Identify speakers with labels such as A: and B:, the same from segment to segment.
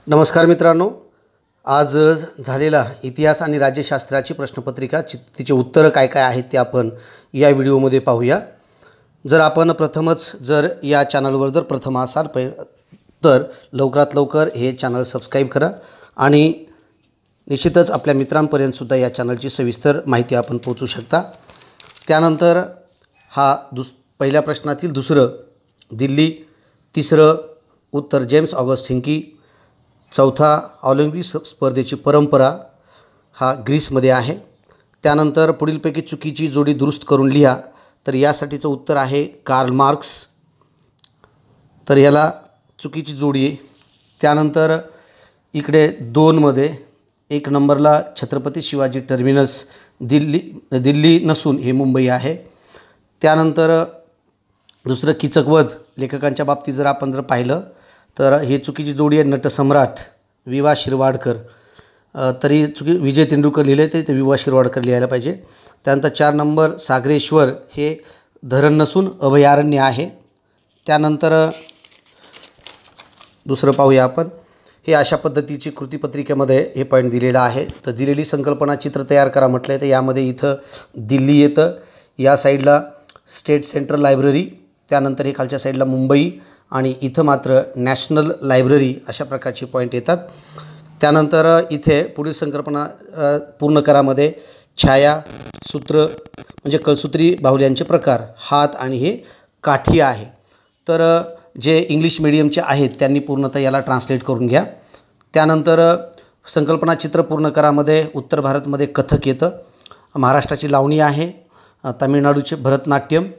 A: नमस्कार मित्रांनो, आज झालेला इतिहास आणि राज्यशास्त्राची प्रश्नपत्रिका तिचे उत्तरं काय काय आहेत ते आपण या व्हिडिओमध्ये पाहूया। जर आपण प्रथमच या चॅनलवर प्रथम असाल तर लवकरात लवकर हे चॅनल सबस्क्राइब करा आणि निश्चितच आपल्या मित्रांपर्यंत सुद्धा या चॅनलची सविस्तर माहिती आपण पोहोचू शकता। त्यानंतर हा पहिल्या प्रश्नातील दुसरं दिल्ली, तिसरं उत्तर जेम्स ऑगस्ट हिंकी, चौथा ऑलिम्पिक स्पर्धेची परंपरा हा ग्रीसमध्ये आहे। त्यानंतर पुढीलपैकी चुकीची जोडी दुरुस्त करून लिहा, तर यासाठीचं उत्तर आहे कार्ल मार्क्स, तर याला चुकीची जोडी आहे। त्यानंतर इकडे 2 मध्ये 1 नंबरला छत्रपती शिवाजी टर्मिनस दिल्ली नसून हे मुंबई आहे। त्यानंतर दुसरं कीचकवध लेखकांच्या बाबतीत जर आपण पाहिलं तर हे चुकीची जोडी आहे नटसम्राट विवा शिरवाडकर, तरी विजय तेंडुलकर लिहिले तरी ते विवा शिरवाडकर लिहायला पाहिजे। त्यानंतर 4 नंबर सागरेश्वर हे धरण नसून अभयारण्य आहे। त्यानंतर दुसरं पाहूया आपण, हे अशा पद्धतीची कृतीपत्रिकेमध्ये हे पॉईंट दिलेलं आहे। तर दिलेली संकल्पना चित्र तयार करा म्हटलं तर यामध्ये इथं दिल्ली येतं, या साईडला स्टेट सेंट्रल लायब्ररी, त्यानंतर हे खालच्या साईडला मुंबई आणि इथं मात्र नॅशनल लायब्ररी अशा प्रकारचे पॉईंट येतात। त्यानंतर इथे पुढील संकल्पना पूर्ण करामध्ये छाया, सूत्र म्हणजे कळसूत्री बाहुल्यांचे प्रकार, हात आणि हे काठी आहे। तर जे इंग्लिश मीडियमचे आहेत त्यांनी पूर्णतः याला ट्रान्सलेट करून घ्या। त्यानंतर संकल्पना चित्र पूर्ण करामध्ये उत्तर भारतमध्ये कथक येतं, महाराष्ट्राची लावणी आहे, तामिळनाडूचे भरतनाट्यम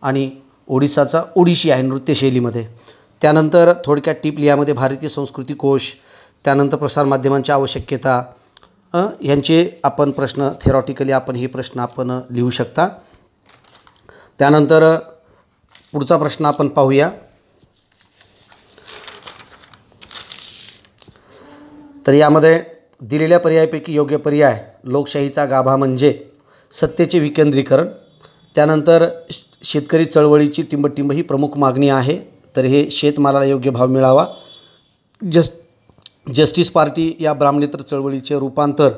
A: आणि ओडिसाचा ओडिशी आहे नृत्यशैलीमध्ये। त्यानंतर थोडक्यात टिप लिहामध्ये भारतीय संस्कृती कोश, त्यानंतर प्रसारमाध्यमांची आवश्यकता यांचे आपण प्रश्न थेरॉटिकली आपण हे प्रश्न आपण लिहू शकता। त्यानंतर पुढचा प्रश्न आपण पाहूया, तर यामध्ये दिलेल्या पर्यायापैकी योग्य पर्याय लोकशाहीचा गाभा म्हणजे सत्तेचे विकेंद्रीकरण। त्यानंतर शेतकरी चळवळीची टिंबटिंब ही प्रमुख मागणी आहे, तर हे शेतमालाला योग्य भाव मिळावा। जस्टिस पार्टी या ब्राह्मणेतर चळवळीचे रूपांतर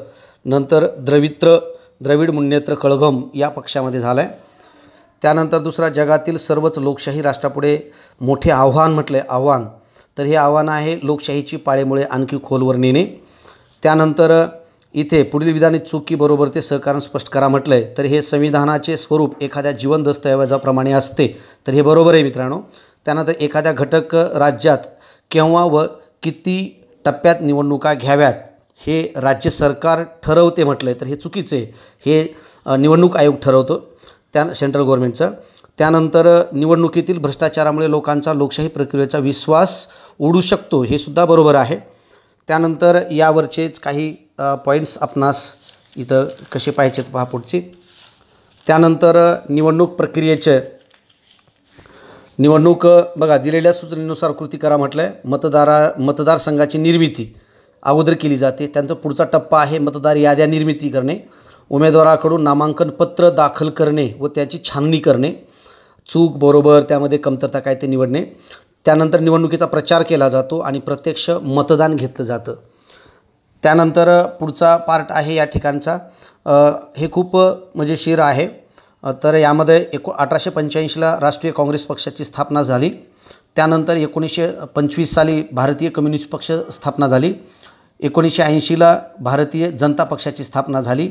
A: नंतर द्रविड मुन्नेत्र कळघम या पक्षामध्ये झालं आहे। त्यानंतर दुसरा, जगातील सर्वच लोकशाही राष्ट्रापुढे मोठे आव्हान म्हटले आव्हान, तर हे आव्हान आहे लोकशाहीची पाळेमुळे आणखी खोलवर नेणे। त्यानंतर इथे पुढील विधानित चुकी बरोबर ते सहकारण स्पष्ट करा म्हटलं आहे, तर हे संविधानाचे स्वरूप एखाद्या जीवन दस्तऐवजाप्रमाणे असते, तर हे बरोबर आहे मित्रांनो। त्यानंतर एखाद्या घटक राज्यात केव्हा व किती टप्प्यात निवडणुका घ्याव्यात हे राज्य सरकार ठरवते म्हटलं आहे, तर हे चुकीचे आहे, हे निवडणूक आयोग ठरवतो सेंट्रल गव्हर्नमेंटचं। त्यानंतर निवडणुकीतील भ्रष्टाचारामुळे लोकांचा लोकशाही प्रक्रियेचा विश्वास उडू शकतो, हे सुद्धा बरोबर आहे। त्यानंतर यावरचेच काही पॉईंट्स आपणास इथं कसे पाहिजेत पहा पुढची। त्यानंतर निवडणूक प्रक्रियेचे बघा दिलेल्या सूचनेनुसार कृती करा म्हटलं आहे। मतदारसंघाची निर्मिती अगोदर केली जाते, त्यानंतर पुढचा टप्पा आहे मतदार याद्या निर्मिती करणे, उमेदवाराकडून नामांकन पत्र दाखल करणे व त्याची छाननी करणे, चूक बरोबर त्यामध्ये कमतरता काय ते निवडणे। त्यानंतर निवडणुकीचा प्रचार केला जातो आणि प्रत्यक्ष मतदान घेतलं जातं। त्यानंतर पुढचा पार्ट आहे या ठिकाणचा, हे खूप मजेशीर आहे। तर यामध्ये 1885ला राष्ट्रीय काँग्रेस पक्षाची स्थापना झाली। त्यानंतर 1925 साली भारतीय कम्युनिस्ट पक्ष स्थापना झाली। 1980ला भारतीय जनता पक्षाची स्थापना झाली।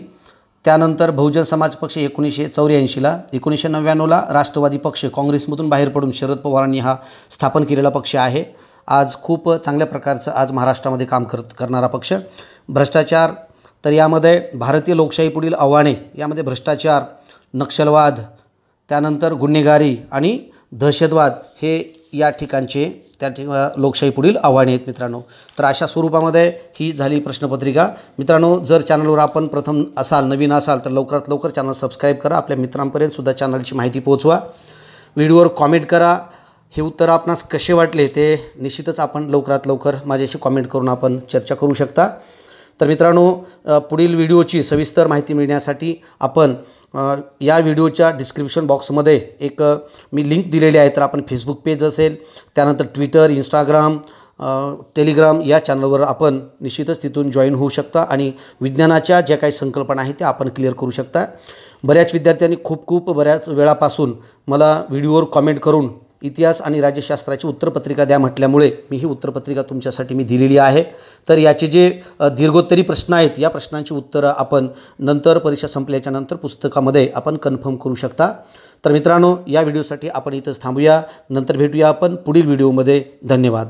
A: त्यानंतर बहुजन समाज पक्ष 1984ला, 1999ला राष्ट्रवादी पक्ष काँग्रेसमधून बाहेर पडून शरद पवारांनी हा स्थापन केलेला पक्ष आहे। आज खूप चांगल्या प्रकारचं आज महाराष्ट्रामध्ये काम करणारा पक्ष। भ्रष्टाचार, तर यामध्ये भारतीय लोकशाही पुढील आव्हाने यामध्ये भ्रष्टाचार, नक्षलवाद, त्यानंतर गुन्हेगारी आणि दहशतवाद हे या ठिकाणचे लोकशाही पुढील आव्हाने आहेत मित्रांनो। तर अशा स्वरूपामध्ये ही झाली प्रश्नपत्रिका। मित्रांनो, जर चॅनलवर आपण प्रथम नवीन असाल तर लवकरात लवकर चॅनल सबस्क्राइब करा, आपल्या मित्रांपर्यंत सुद्धा चॅनलची माहिती पोहोचवा, व्हिडिओवर कॉमेंट करा, हे उत्तर आपणास कसे वाटले ते निश्चितच आपण लवकरात लवकर माझ्याशी कॉमेंट करून आपण चर्चा करू शकता। तर मित्रांनो, पुढील व्हिडिओची सविस्तर माहिती मिळण्यासाठी आपण या व्हिडिओच्या डिस्क्रिप्शन बॉक्समध्ये एक मी लिंक दिलेली आहे, तर आपण फेसबुक पेज असेल, त्यानंतर ट्विटर, इंस्टाग्राम, टेलिग्राम या चॅनलवर आपण निश्चितच तिथून जॉईन होऊ शकता आणि विज्ञानाच्या ज्या काही संकल्पना आहेत त्या आपण क्लिअर करू शकता. बऱ्याच विद्यार्थ्यांनी खूप बऱ्याच वेळापासून मला व्हिडिओवर कॉमेंट करून इतिहास आणि राज्यशास्त्राची उत्तरपत्रिका द्या म्हटल्यामुळे मी ही उत्तरपत्रिका तुमच्यासाठी मी दिलेली आहे. तर याचे जे दीर्घोत्तरी प्रश्न आहेत या प्रश्नांची उत्तरं आपण नंतर परीक्षा संपल्याच्या नंतर पुस्तकामध्ये आपण कन्फर्म करू शकता. तर मित्रांनो, या व्हिडिओसाठी आपण इथंच थांबूया. नंतर भेटूया आपण पुढील व्हिडिओमध्ये. धन्यवाद.